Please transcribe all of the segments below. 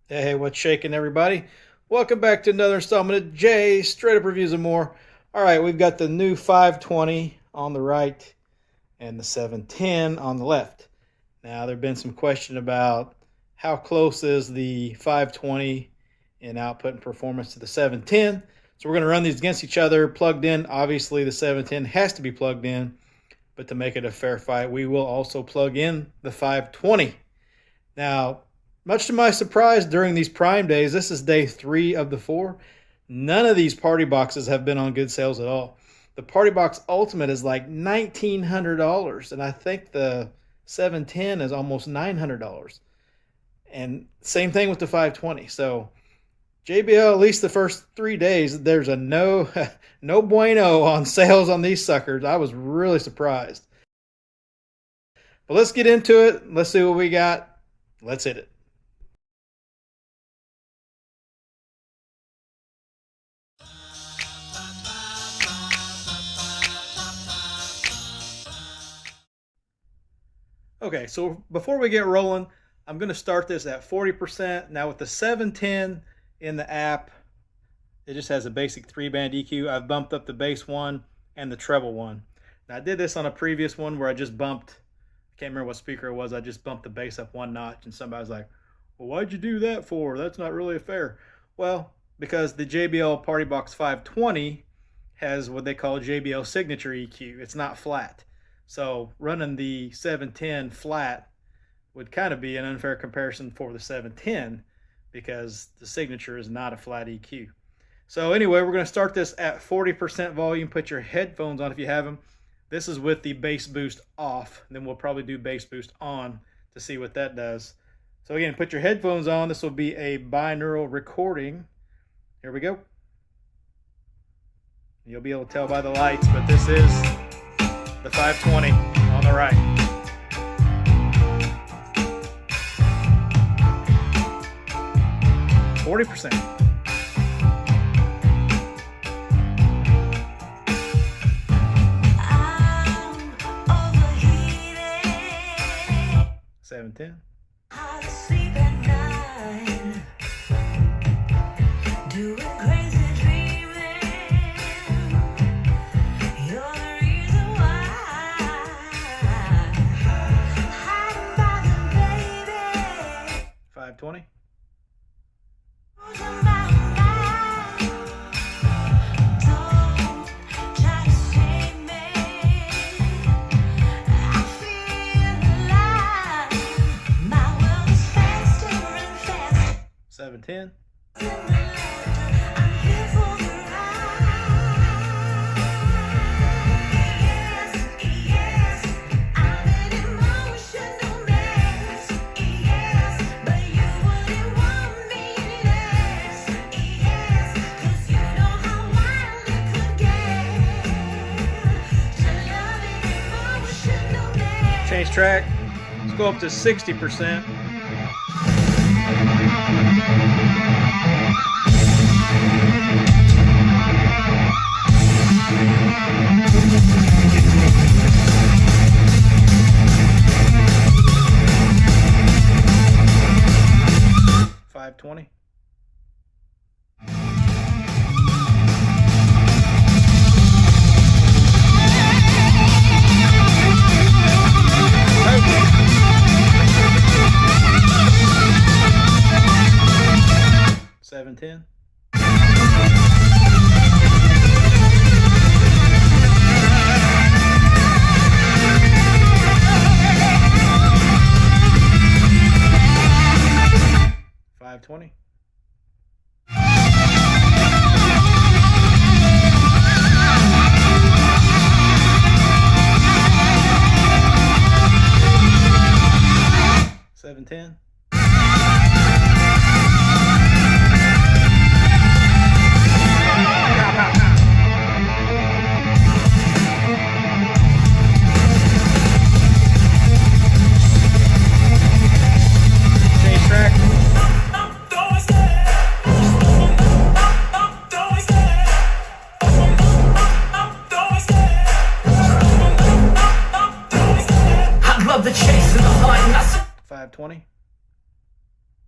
Hey, what's shaking, everybody? Welcome back to another installment of Jay Straight Up Reviews and More. All right, we've got the new 520 on the right and the 710 on the left. Now, there have been some question about how close is the 520 in output and performance to the 710. So we're going to run these against each other, plugged in. Obviously, the 710 has to be plugged in, but to make it a fair fight, we will also plug in the 520. Now, much to my surprise, during these Prime days, this is day 3 of the 4. None of these party boxes have been on good sales at all. The Partybox Ultimate is like $1,900, and I think the 710 is almost $900. And same thing with the 520. So JBL, at least the first 3 days, there's a no no bueno on sales on these suckers. I was really surprised. But let's get into it. Let's see what we got. Let's hit it. Okay, so before we get rolling, I'm going to start this at 40%. Now with the 710 in the app, it just has a basic 3-band EQ. I've bumped up the bass one and the treble one. Now I did this on a previous one where I just bumped, I can't remember what speaker it was, I just bumped the bass up 1 notch, and somebody's like, well, why'd you do that for? That's not really fair. Well, because the JBL Partybox 520 has what they call JBL signature EQ. It's not flat. So running the 710 flat would kind of be an unfair comparison for the 710 because the signature is not a flat EQ. So anyway, we're going to start this at 40% volume. Put your headphones on if you have them. This is with the bass boost off. Then we'll probably do bass boost on to see what that does. So again, put your headphones on. This will be a binaural recording. Here we go. You'll be able to tell by the lights, but this is the 520 on the right. %. 710. $520. $710. Change track. Let's go up to 60%. $520. $710. $520. $710. Change track. I love the chase and the hunt. 520.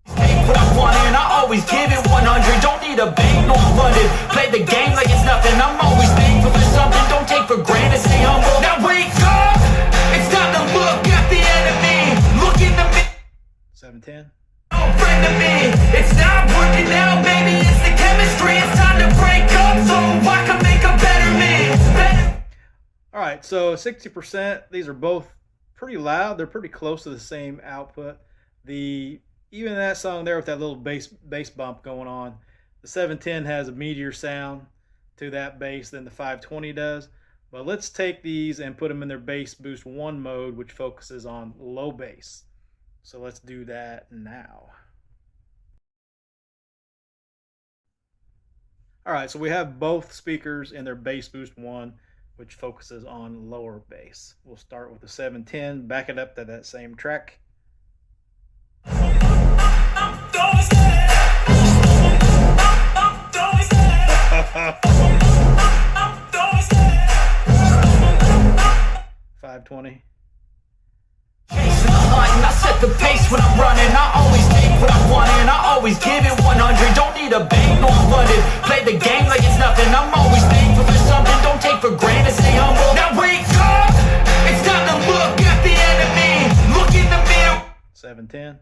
What I want in always give it 100. Don't need a bank, no I'm funded. Play the game like it's nothing. I'm always thankful for something. Don't take for granted, stay humble. Now wake up, it's time to look at the enemy. Look in the mirror. 710. Friend of me, it's not working out, baby. It's the chemistry. It's time to break up so I can make a better me. All right, so 60%. These are both pretty loud. They're pretty close to the same output. Even that song there with that little bass bump going on, the 710 has a meatier sound to that bass than the 520 does. But let's take these and put them in their bass boost 1 mode, which focuses on low bass. So let's do that now. All right, so we have both speakers in their bass boost 1, which focuses on lower bass. We'll start with the 710, back it up to that same track. 520. I set the pace when I'm running. I always take what I want and I always give it 100. Don't need a bank, no I'm funded. Play the game like it's nothing. I'm always thankful for something. Don't take for granted, stay humble. Now wake up, it's time to look at the enemy. Look in the mirror. 710.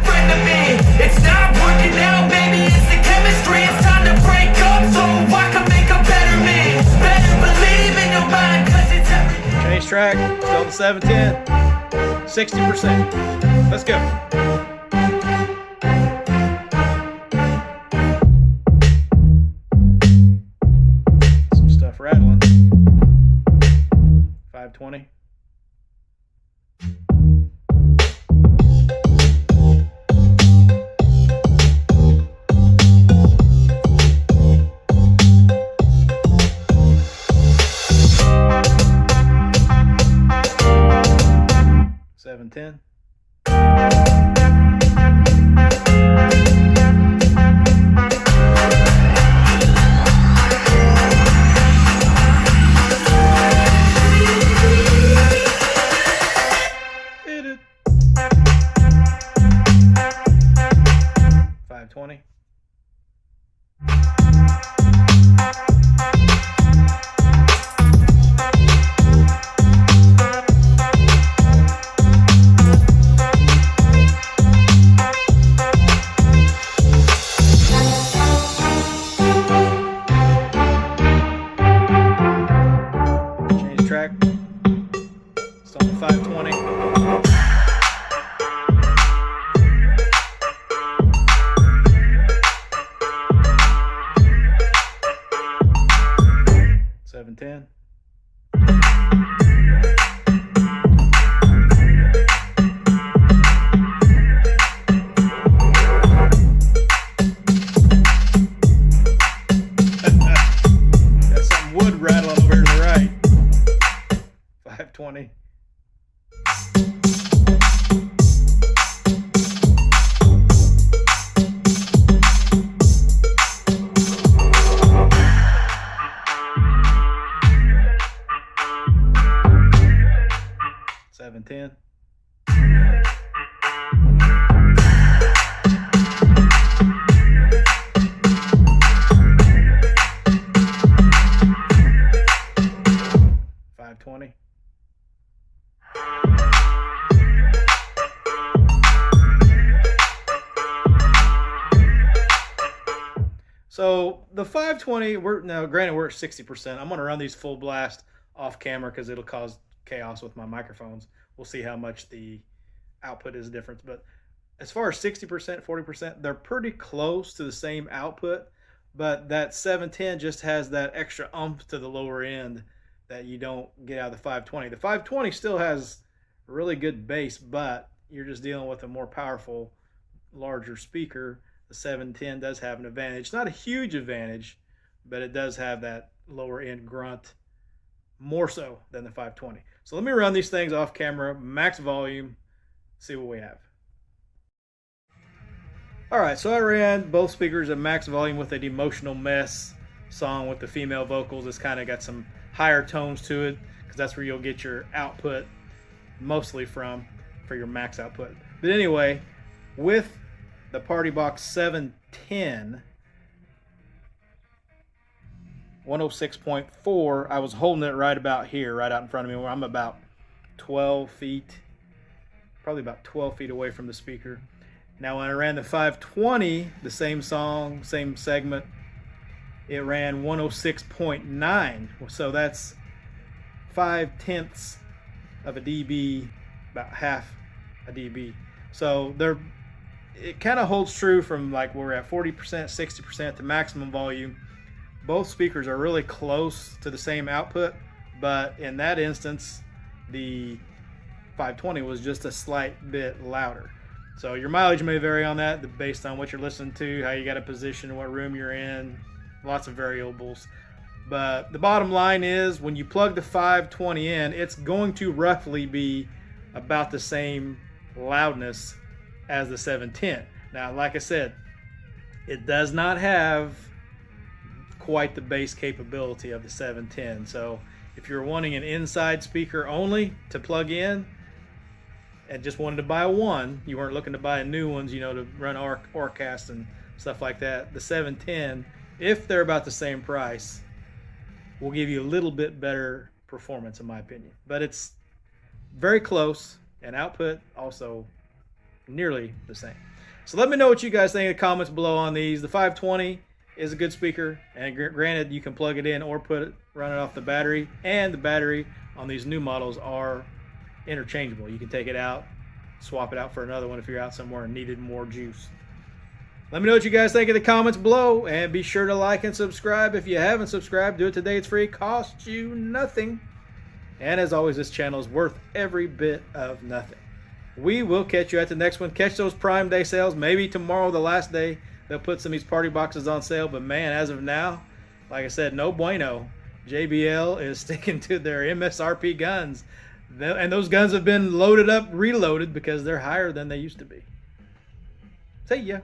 Friend of me, it's not working out, baby. It's the chemistry. It's time to break up so I can make a better me. Better believe in your mind, cause it's everything. Change track, still the 710. 60%. Let's go. Some stuff rattling. 520. 710. 520. 710. Got some wood rattling over here to the right. 520. 710. 520. So the 520, granted we're at 60%. I'm gonna run these full blast off camera because it'll cause chaos with my microphones. We'll see how much the output is different. But as far as 60%, 40%, they're pretty close to the same output. But that 710 just has that extra oomph to the lower end that you don't get out of the 520. The 520 still has really good bass, but you're just dealing with a more powerful, larger speaker. The 710 does have an advantage. Not a huge advantage, but it does have that lower end grunt more so than the 520. So let me run these things off camera, max volume, see what we have. All right, so I ran both speakers at max volume with an Emotional Mess song with the female vocals. It's kind of got some higher tones to it because that's where you'll get your output mostly from for your max output. But anyway, with the Partybox 710, 106.4. I was holding it right about here, right out in front of me, where I'm about 12 feet, probably about 12 feet away from the speaker. Now when I ran the 520, the same song, same segment, it ran 106.9. So that's 0.5 of a dB, about half a dB. So it kind of holds true from like we're at 40%, 60% to maximum volume. Both speakers are really close to the same output, but in that instance, the 520 was just a slight bit louder. So your mileage may vary on that based on what you're listening to, how you got to position, what room you're in, lots of variables. But the bottom line is when you plug the 520 in, it's going to roughly be about the same loudness as the 710. Now, like I said, it does not have quite the bass capability of the 710. So if you're wanting an inside speaker only to plug in and just wanted to buy one, you weren't looking to buy new ones, to run Orcast and stuff like that, the 710, if they're about the same price, will give you a little bit better performance in my opinion. But it's very close, and output also nearly the same. So let me know what you guys think in the comments below on these. The 520 is a good speaker, and granted you can plug it in or run it off the battery, and the battery on these new models are interchangeable. You can take it out, swap it out for another one if you're out somewhere and needed more juice. Let me know what you guys think in the comments below, and be sure to like and subscribe. If you haven't subscribed, do it today. It's free, costs you nothing. And as always, this channel is worth every bit of nothing. We will catch you at the next one. Catch those Prime Day sales. Maybe tomorrow, the last day, they'll put some of these party boxes on sale. But man, as of now, like I said, no bueno. JBL is sticking to their MSRP guns. And those guns have been loaded up, reloaded, because they're higher than they used to be. See ya.